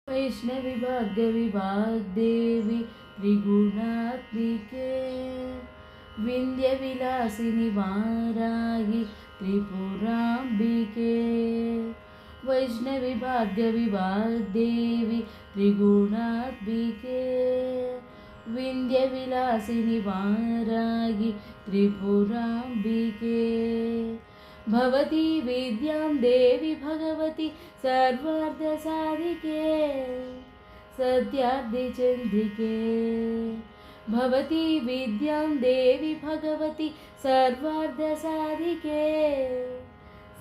वैष्णवी भार्गवी वाग्देवी त्रिगुणात्मिके विंध्यविलासिनी वाराहि त्रिपुराम्बिके वैष्णवी भार्गवी वाग्देवी त्रिगुणात्मिके विंध्यविलासिनी वाराहि त्रिपुराम्बिके भवती विद्यां देवी भगवती सर्वार्थसाधिके सत्याब्धिचन्द्रिके भवती विद्यां देवी भगवती सर्वार्थसाधिके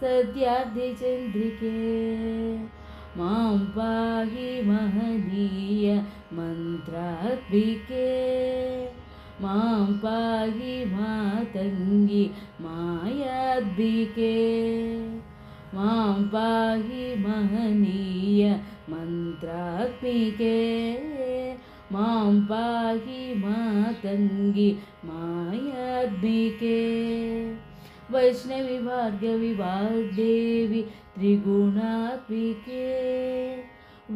सत्याब्धिचन्द्रिके मां पाहि महनीय मन्त्रात्मिके मां पाहि मातङ्गी मायाद्भिके मां पाहि महनीय मन्त्रात्मिके मां पाहि मातङ्गी मायाद्भिके वैष्णवी भार्गवी वाग्देवी त्रिगुणात्मिके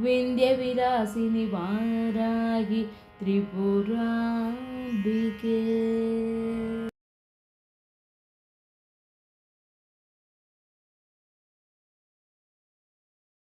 विंध्यविलासिनी वाराहि त्रिपुराम्बिके।